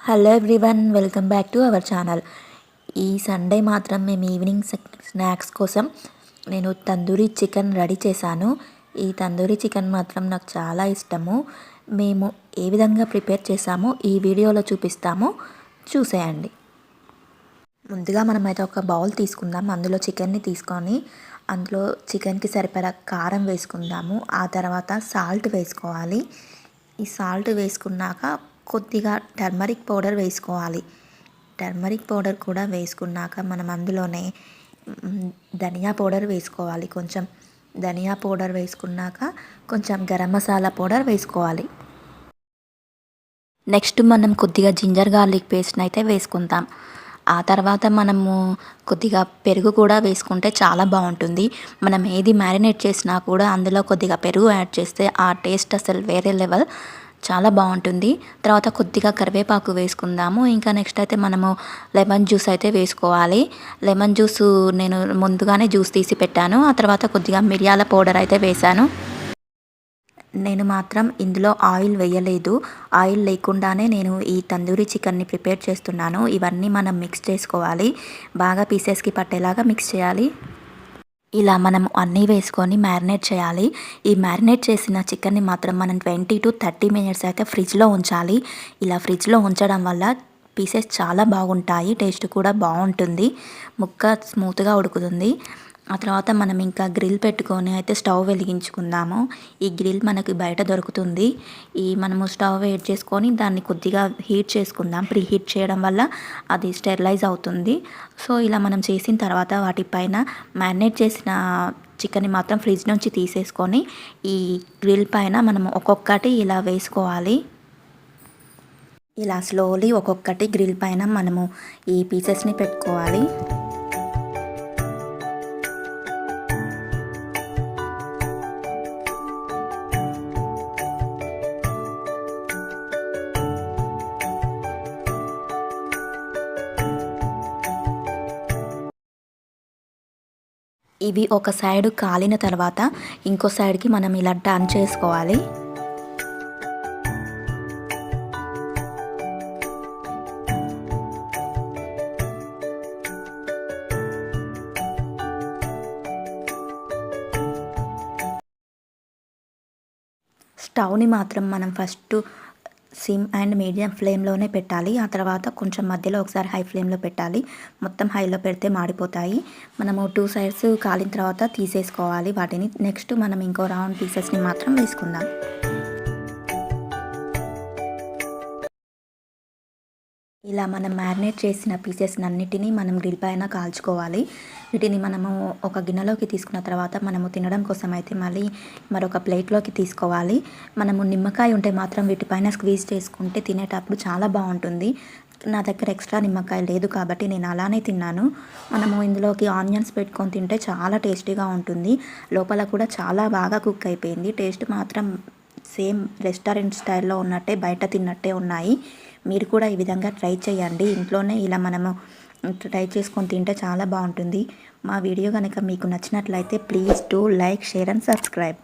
Hello everyone, welcome back to our channel. ఈ Sunday మాత్రం మేము ఈవినింగ్ స్నాక్స్ కోసం నేను తందూరి చికెన్ రెడీ చేశాను. ఈ తందూరి చికెన్ మాత్రం నాకు చాలా ఇష్టము. మేము ఏ విధంగా ప్రిపేర్ చేసామో ఈ వీడియోలో చూపిస్తాము, చూసేయండి. ముందుగా మనమైతే ఒక బౌల్ తీసుకుందాం. అందులో చికెన్ని తీసుకొని అందులో చికెన్కి సరిపడా కారం వేసుకుందాము. ఆ తర్వాత సాల్ట్ వేసుకోవాలి. ఈ సాల్ట్ వేసుకున్నాక కొద్దిగా టర్మరిక్ పౌడర్ వేసుకోవాలి. టర్మరిక్ పౌడర్ కూడా వేసుకున్నాక మనం అందులోనే ధనియా పౌడర్ వేసుకోవాలి. కొంచెం ధనియా పౌడర్ వేసుకున్నాక కొంచెం గరం మసాలా పౌడర్ వేసుకోవాలి. నెక్స్ట్ మనం కొద్దిగా జింజర్ గార్లిక్ పేస్ట్ని అయితే వేసుకుందాం. ఆ తర్వాత మనము కొద్దిగా పెరుగు కూడా వేసుకుంటే చాలా బాగుంటుంది. మనం ఏది మ్యారినేట్ చేసినా కూడా అందులో కొద్దిగా పెరుగు యాడ్ చేస్తే ఆ టేస్ట్ అసలు వేరే లెవెల్, చాలా బాగుంటుంది. తర్వాత కొద్దిగా కరివేపాకు వేసుకుందాము. ఇంకా నెక్స్ట్ అయితే మనము లెమన్ జ్యూస్ అయితే వేసుకోవాలి. లెమన్ జ్యూస్ నేను ముందుగానే జ్యూస్ తీసి పెట్టాను. ఆ తర్వాత కొద్దిగా మిరియాల పౌడర్ అయితే వేశాను. నేను మాత్రం ఇందులో ఆయిల్ వేయలేదు. ఆయిల్ లేకుండానే నేను ఈ తందూరి చికెన్ని ప్రిపేర్ చేస్తున్నాను. ఇవన్నీ మనం మిక్స్ చేసుకోవాలి. బాగా పీసెస్కి పట్టేలాగా మిక్స్ చేయాలి. ఇలా మనం అన్నీ వేసుకొని మ్యారినేట్ చేయాలి. ఈ మ్యారినేట్ చేసిన చికెన్ని మాత్రం మనం 20 to 30 మినిట్స్ అయితే ఫ్రిడ్జ్లో ఉంచాలి. ఇలా ఫ్రిడ్జ్లో ఉంచడం వల్ల పీసెస్ చాలా బాగుంటాయి, టేస్ట్ కూడా బాగుంటుంది, ముక్క స్మూత్గా ఉడుకుతుంది. ఆ తర్వాత మనం ఇంకా గ్రిల్ పెట్టుకొని అయితే స్టవ్ వెలిగించుకుందాము. ఈ గ్రిల్ మనకి బయట దొరుకుతుంది. మనము స్టవ్ వేడి చేసుకొని దాన్ని కొద్దిగా హీట్ చేసుకుందాం. ప్రీ హీట్ చేయడం వల్ల అది స్టెరిలైజ్ అవుతుంది. సో ఇలా మనం చేసిన తర్వాత వాటిపైన మ్యారినేట్ చేసిన చికెన్ని మాత్రం ఫ్రిడ్జ్ నుంచి తీసేసుకొని ఈ గ్రిల్ పైన మనము ఒక్కొక్కటి ఇలా వేసుకోవాలి. ఇలా స్లోలీ ఒక్కొక్కటి గ్రిల్ పైన మనము ఈ పీసెస్ని పెట్టుకోవాలి. ఇవి ఒక సైడ్ కాలిన తర్వాత ఇంకో సైడ్కి మనం ఇలా టర్న్ చేసుకోవాలి. స్టవ్ని మాత్రం మనం ఫస్ట్ సిమ్ అండ్ మీడియం ఫ్లేమ్లోనే పెట్టాలి. ఆ తర్వాత కొంచెం మధ్యలో ఒకసారి హై ఫ్లేమ్లో పెట్టాలి. మొత్తం హైలో పెడితే మాడిపోతాయి. మనము 2 సైడ్స్ కాలిన తర్వాత తీసేసుకోవాలి వాటిని. నెక్స్ట్ మనం ఇంకో రౌండ్ పీసెస్ని మాత్రం వేసుకుందాం. ఇలా మనం మ్యారినేట్ చేసిన పీసెస్ అన్నిటినీ మనం గ్రిల్ పైన కాల్చుకోవాలి. వీటిని మనము ఒక గిన్నెలోకి తీసుకున్న తర్వాత మనము తినడం కోసం అయితే మళ్ళీ మరొక ప్లేట్లోకి తీసుకోవాలి. మనము నిమ్మకాయ ఉంటే మాత్రం వీటిపైన స్క్వీజ్ చేసుకుంటే తినేటప్పుడు చాలా బాగుంటుంది. నా దగ్గర ఎక్స్ట్రా నిమ్మకాయ లేదు కాబట్టి నేను అలానే తిన్నాను. మనము ఇందులోకి ఆనియన్స్ పెట్టుకొని తింటే చాలా టేస్టీగా ఉంటుంది. లోపల కూడా చాలా బాగా కుక్ అయిపోయింది. టేస్ట్ మాత్రం సేమ్ రెస్టారెంట్ స్టైల్లో ఉన్నట్టే, బయట తిన్నట్టే ఉన్నాయి. మీరు కూడా ఈ విధంగా ట్రై చేయండి. ఇంట్లోనే ఇలా మనము ట్రై చేసుకొని తింటే చాలా బాగుంటుంది. మా వీడియో కనుక మీకు నచ్చినట్లయితే please do like, share and subscribe.